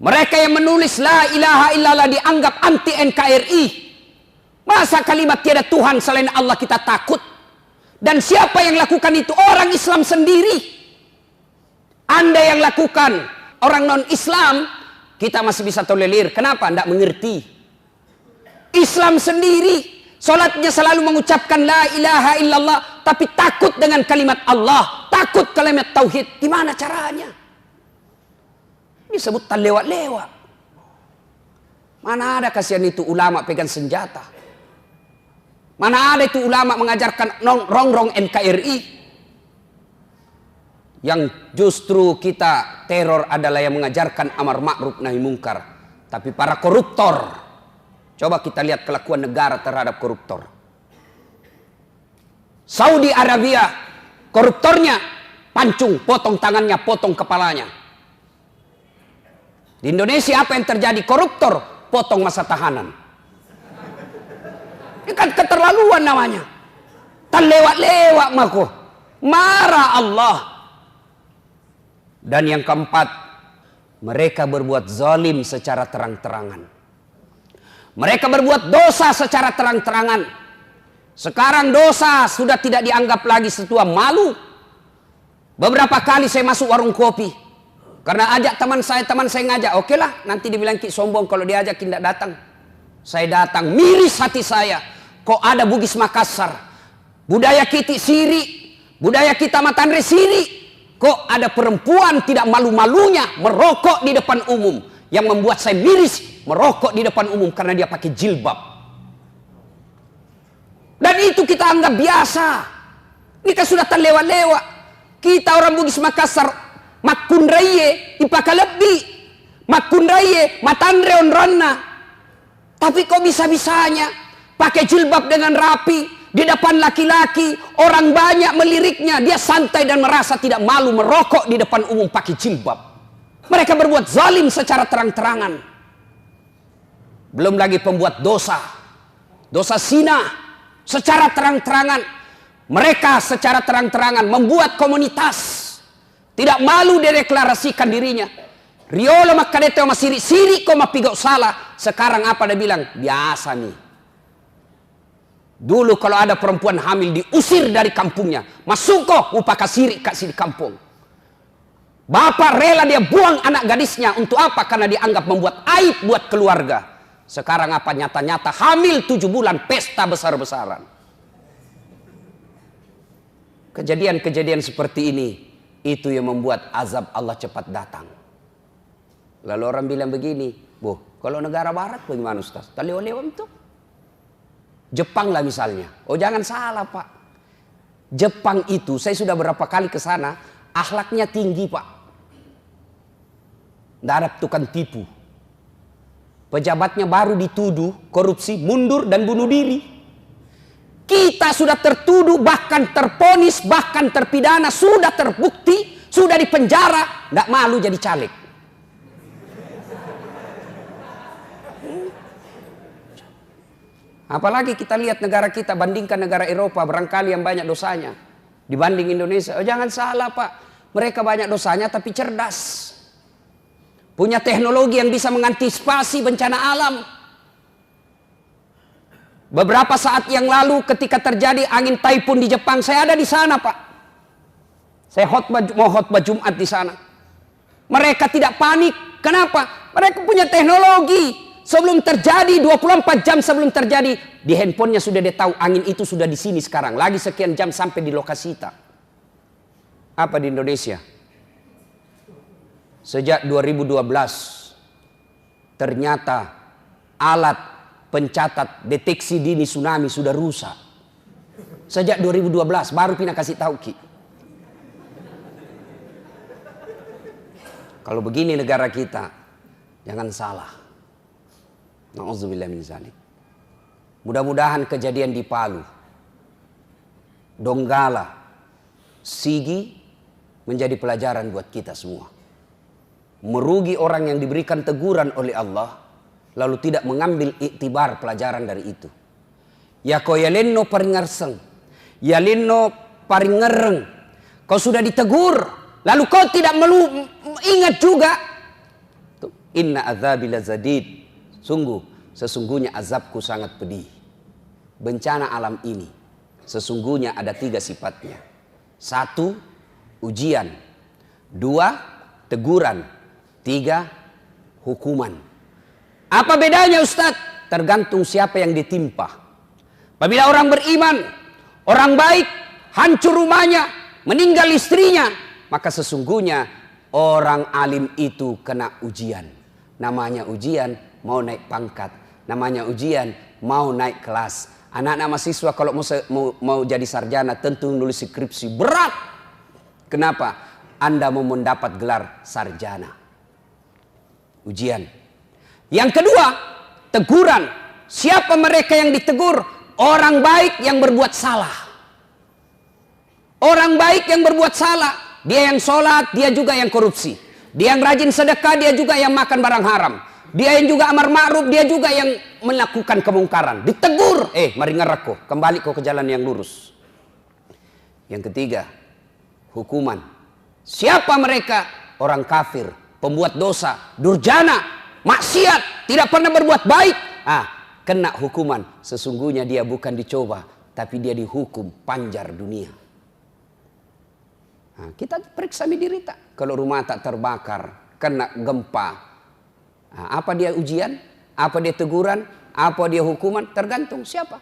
Mereka yang menulis la ilaha illallah dianggap anti NKRI. Masa kalimat tiada Tuhan selain Allah kita takut? Dan siapa yang lakukan itu? Orang Islam sendiri. Anda yang lakukan, orang non-Islam, kita masih bisa tolerir. Kenapa? Tidak mengerti. Islam sendiri, solatnya selalu mengucapkan la ilaha illallah, tapi takut dengan kalimat Allah, takut kalimat tauhid. Gimana caranya? Disebut lewat-lewat. Mana ada kasihan itu ulama pegang senjata? Mana ada itu ulama mengajarkan rongrong NKRI? Yang justru kita teror adalah yang mengajarkan amar ma'ruf nahi mungkar. Tapi para koruptor, coba kita lihat kelakuan negara terhadap koruptor. Saudi Arabia, koruptornya pancung, potong tangannya, potong kepalanya. Di Indonesia apa yang terjadi? Koruptor, potong masa tahanan. Ini kan keterlaluan namanya. Tan lewat-lewat mako. Marah Allah. Dan yang keempat, mereka berbuat zalim secara terang-terangan. Mereka berbuat dosa secara terang-terangan. Sekarang dosa sudah tidak dianggap lagi sesuatu malu. Beberapa kali saya masuk warung kopi. Karena ajak teman saya ngajak. Oke lah, nanti dibilang Ki sombong kalau diajak tidak datang. Saya datang, miris hati saya. Kok ada Bugis Makassar, budaya kita siri, budaya kita Matandre siri. Kok ada perempuan tidak malu-malunya merokok di depan umum. Yang membuat saya miris, merokok di depan umum karena dia pakai jilbab. Dan itu kita anggap biasa. Ini kan sudah terlewat-lewat. Kita orang Bugis Makassar, makunraye, ipakalebi, makunraye, Matandre onronna. Tapi kok bisa-bisanya pakai jilbab dengan rapi di depan laki-laki, orang banyak meliriknya, dia santai dan merasa tidak malu merokok di depan umum pakai jilbab. Mereka berbuat zalim secara terang-terangan. Belum lagi pembuat dosa zina secara terang-terangan. Mereka secara terang-terangan membuat komunitas, tidak malu deklarasikan dirinya. Riolo makadete oma siri koma pigok salah. Sekarang apa dia bilang? Biasa nih. Dulu kalau ada perempuan hamil diusir dari kampungnya. Masuk kok upaka siri kasih di kampung. Bapak rela dia buang anak gadisnya. Untuk apa? Karena dianggap membuat aib buat keluarga. Sekarang apa? Nyata-nyata hamil 7 bulan pesta besar-besaran. Kejadian-kejadian seperti ini, itu yang membuat azab Allah cepat datang. Lalu orang bilang begini, kalau negara barat bagaimana Ustaz? Talewa-lewa itu. Jepang lah misalnya. Oh jangan salah Pak. Jepang itu saya sudah berapa kali ke sana, akhlaknya tinggi Pak. Tidak ada tukang tipu. Pejabatnya baru dituduh korupsi, mundur dan bunuh diri. Kita sudah tertuduh, bahkan terponis, bahkan terpidana, sudah terbukti, sudah dipenjara, tidak malu jadi caleg. Apalagi kita lihat negara kita, bandingkan negara Eropa, barangkali yang banyak dosanya dibanding Indonesia. Oh, jangan salah Pak, mereka banyak dosanya tapi cerdas. Punya teknologi yang bisa mengantisipasi bencana alam. Beberapa saat yang lalu ketika terjadi angin taifun di Jepang, saya ada di sana Pak. Saya mau khotbah Jumat di sana. Mereka tidak panik. Kenapa? Mereka punya teknologi. Sebelum terjadi, 24 jam sebelum terjadi, di handphonenya sudah dia tahu angin itu sudah di sini sekarang. Lagi sekian jam sampai di lokasi kita. Apa di Indonesia? Sejak 2012, ternyata alat pencatat deteksi dini tsunami sudah rusak. Sejak 2012, baru Pina kasih tahu Ki. Kalau begini negara kita, jangan salah. Na'udzubillah min zalik. Mudah-mudahan kejadian di Palu, Donggala, Sigi menjadi pelajaran buat kita semua. Merugi orang yang diberikan teguran oleh Allah, lalu tidak mengambil iktibar pelajaran dari itu. Ya ko yalenno paringarseng, yalenno paringereng. Kau sudah ditegur, lalu kau tidak ingat juga. Inna azabi lazadid. Sesungguhnya azabku sangat pedih. Bencana alam ini sesungguhnya ada 3 sifatnya. 1, ujian. 2, teguran. 3, hukuman. Apa bedanya Ustadz? Tergantung siapa yang ditimpa. Apabila orang beriman, orang baik, hancur rumahnya, meninggal istrinya, maka sesungguhnya orang alim itu kena ujian. Namanya ujian mau naik pangkat. Namanya ujian mau naik kelas. Anak-anak mahasiswa kalau mau jadi sarjana tentu nulis skripsi berat. Kenapa? Anda mau mendapat gelar sarjana. Ujian. Yang kedua, teguran. Siapa mereka yang ditegur? Orang baik yang berbuat salah. Orang baik yang berbuat salah. Dia yang sholat, dia juga yang korupsi. Dia yang rajin sedekah, dia juga yang makan barang haram. Dia yang juga amar ma'ruf, dia juga yang melakukan kemungkaran. Ditegur, mari ngerako, kembali kau ke jalan yang lurus. Yang ketiga, hukuman. Siapa mereka? Orang kafir, pembuat dosa, durjana, maksiat, tidak pernah berbuat baik. Kena hukuman. Sesungguhnya dia bukan dicoba, tapi dia dihukum panjar dunia. Kita periksa diri tak. Kalau rumah tak terbakar, kena gempa. Apa dia ujian? Apa dia teguran? Apa dia hukuman? Tergantung siapa.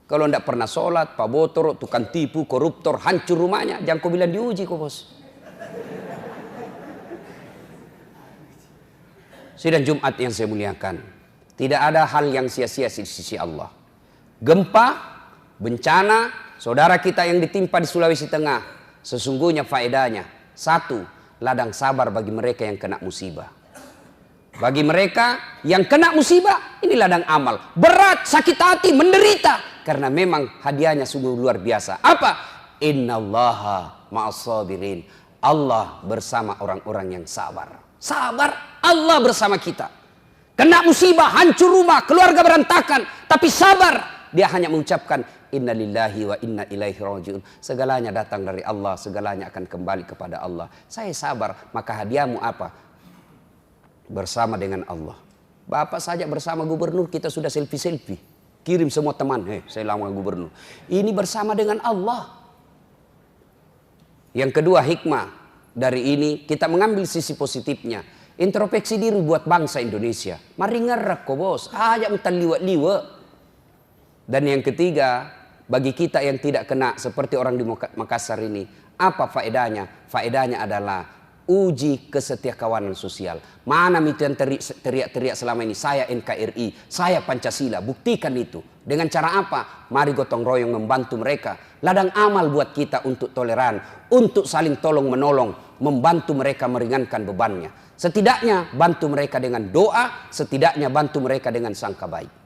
Kalau tidak pernah sholat, pabotor, tukang tipu, koruptor, hancur rumahnya. Jangan kau bilang diuji kok bos. Sidang Jumat yang saya muliakan. Tidak ada hal yang sia-sia di sisi Allah. Gempa, bencana, saudara kita yang ditimpa di Sulawesi Tengah. Sesungguhnya faedahnya. 1, ladang sabar bagi mereka yang kena musibah. Bagi mereka yang kena musibah, ini ladang amal. Berat, sakit hati, menderita. Karena memang hadiahnya sungguh luar biasa. Apa? Innallaha ma'as-sabirin. Allah bersama orang-orang yang sabar. Sabar, Allah bersama kita. Kena musibah, hancur rumah, keluarga berantakan. Tapi sabar. Dia hanya mengucapkan, Inna lillahi wa inna ilaihi rajiun. Segalanya datang dari Allah, segalanya akan kembali kepada Allah. Saya sabar, maka hadiahmu apa? Bersama dengan Allah. Bapak saja bersama gubernur kita sudah selfie-selfie. Kirim semua teman, saya lama gubernur. Ini bersama dengan Allah. Yang kedua hikmah dari ini kita mengambil sisi positifnya. Introspeksi diri buat bangsa Indonesia. Mari ngerak kok bos, aja entar liwat-liwat. Dan yang ketiga, bagi kita yang tidak kena seperti orang di Makassar ini, apa faedahnya? Faedahnya adalah uji kesetiakawanan sosial. Mana itu yang teriak-teriak selama ini? Saya NKRI, saya Pancasila. Buktikan itu. Dengan cara apa? Mari gotong royong membantu mereka. Ladang amal buat kita untuk toleran, untuk saling tolong menolong, membantu mereka meringankan bebannya. Setidaknya bantu mereka dengan doa, setidaknya bantu mereka dengan sangka baik.